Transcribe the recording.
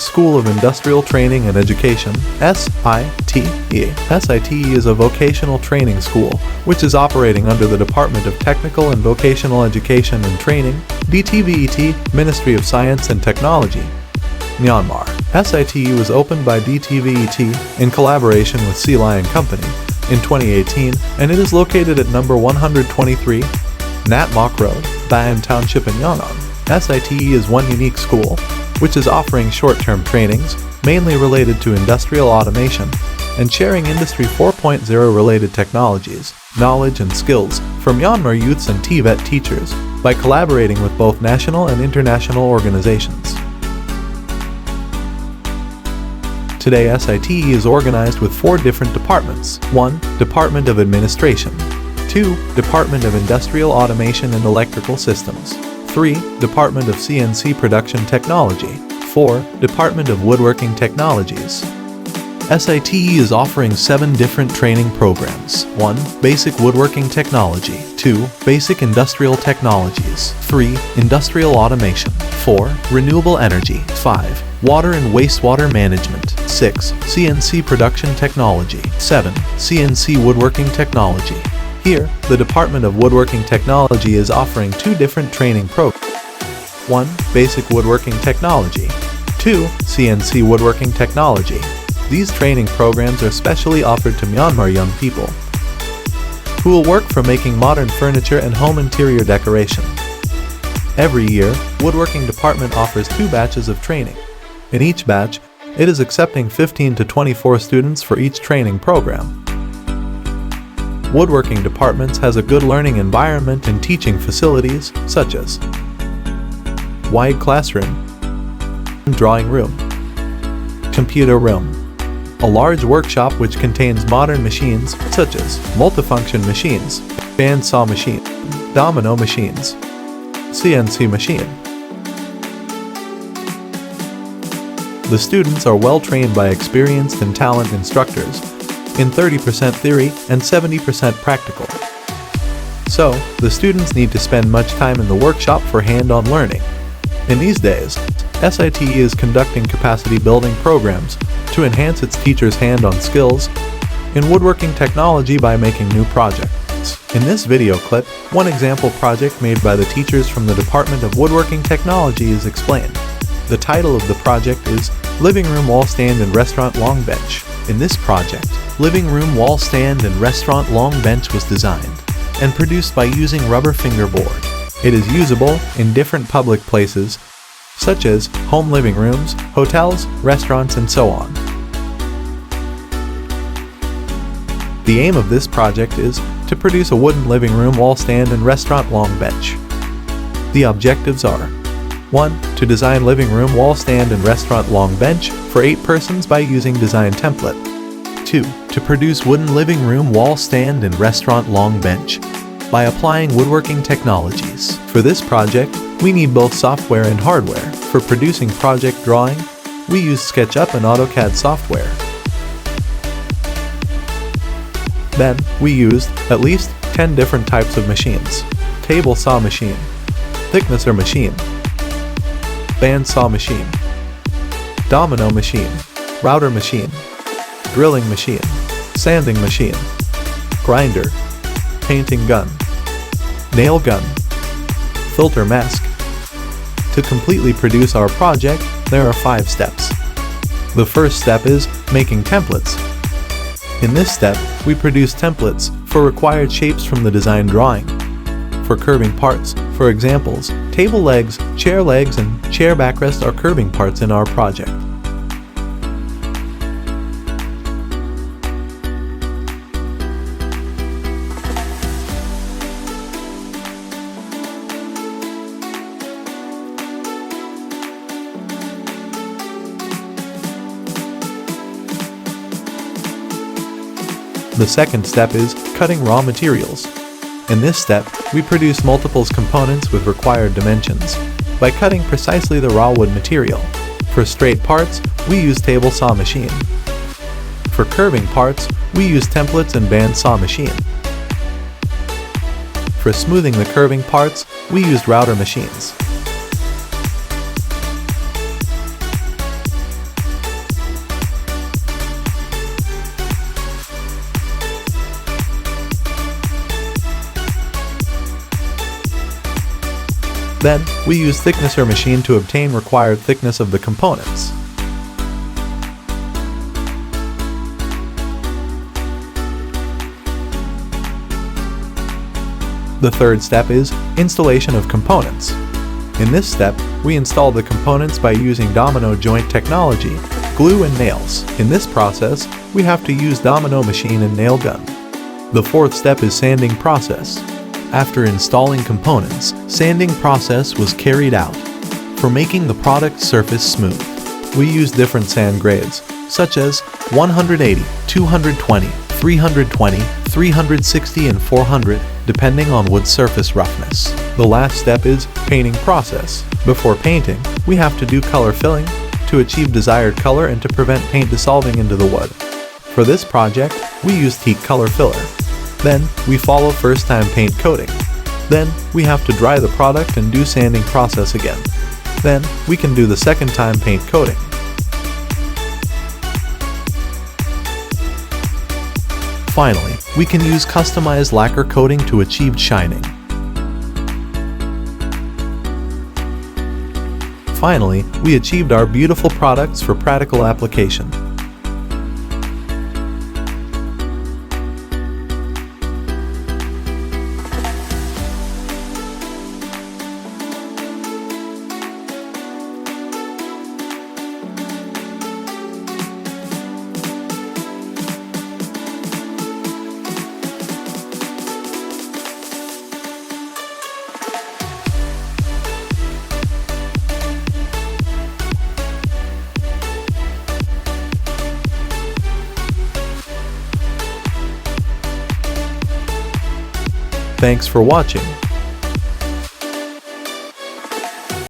School of Industrial Training and Education, SITE. SITE is a vocational training school, which is operating under the Department of Technical and Vocational Education and Training, DTVET, Ministry of Science and Technology, Myanmar. SITE was opened by DTVET in collaboration with Sea Lion Company in 2018, and it is located at number 123 Nat Mok Road, Bayan Township in Yangon. SITE is one unique school, which is offering short-term trainings, mainly related to industrial automation, and sharing Industry 4.0 related technologies, knowledge and skills for Myanmar youths and TVET teachers by collaborating with both national and international organizations. Today, SITE is organized with 4 different departments. 1. Department of Administration. 2. Department of Industrial Automation and Electrical Systems. 3. Department of CNC Production Technology. 4. Department of Woodworking Technologies. SITE is offering 7 different training programs. 1. Basic Woodworking Technology. 2. Basic Industrial Technologies. 3. Industrial Automation. 4. Renewable Energy. 5. Water and Wastewater Management. 6. CNC Production Technology. 7. CNC Woodworking Technology. Here, the Department of Woodworking Technology is offering 2 different training programs. 1. Basic Woodworking Technology. 2. CNC Woodworking Technology. These training programs are specially offered to Myanmar young people who will work for making modern furniture and home interior decoration. Every year, Woodworking Department offers 2 batches of training. In each batch, it is accepting 15 to 24 students for each training program. Woodworking Departments has a good learning environment and teaching facilities such as wide classroom, drawing room, computer room, a large workshop which contains modern machines such as multifunction machines, bandsaw machine, domino machines, CNC machine. The students are well trained by experienced and talented instructors in 30% theory and 70% practical. So, the students need to spend much time in the workshop for hand-on learning. In these days, SITE is conducting capacity building programs to enhance its teachers' hand-on skills in woodworking technology by making new projects. In this video clip, one example project made by the teachers from the Department of Woodworking Technology is explained. The title of the project is Living Room Wall Stand and Restaurant Long Bench. In this project, living room wall stand and restaurant long bench was designed and produced by using rubber fingerboard. It is usable in different public places, such as home living rooms, hotels, restaurants, and so on. The aim of this project is to produce a wooden living room wall stand and restaurant long bench. The objectives are: 1. To design living room wall stand and restaurant long bench for 8 persons by using design template. 2. To produce wooden living room wall stand and restaurant long bench by applying woodworking technologies. For this project, we need both software and hardware. For producing project drawing, we use SketchUp and AutoCAD software. Then, we used at least 10 different types of machines: table saw machine, thicknesser machine, bandsaw machine, domino machine, router machine, drilling machine, sanding machine, grinder, painting gun, nail gun, filter mask. To completely produce our project, there are 5 steps. The first step is making templates. In this step, we produce templates for required shapes from the design drawing. For curving parts, for examples, table legs, and chair backrest are curving parts in our project. The second step is cutting raw materials. In this step, we produce multiples components with required dimensions by cutting precisely the raw wood material. For straight parts, we use table saw machine. For curving parts, we use templates and bandsaw machine. For smoothing the curving parts, we used router machines. Then, we use thicknesser machine to obtain required thickness of the components. The third step is installation of components. In this step, we install the components by using domino joint technology, glue and nails. In this process, we have to use domino machine and nail gun. The fourth step is sanding process. After installing components, sanding process was carried out. For making the product surface smooth, we use different sand grades, such as 180, 220, 320, 360 and 400, depending on wood surface roughness. The last step is painting process. Before painting, we have to do color filling to achieve desired color and to prevent paint dissolving into the wood. For this project, we used heat color filler. Then, we follow first time paint coating. Then, we have to dry the product and do sanding process again. Then, we can do the second time paint coating. Finally, we can use customized lacquer coating to achieve shining. Finally, we achieved our beautiful products for practical application. Thanks for watching.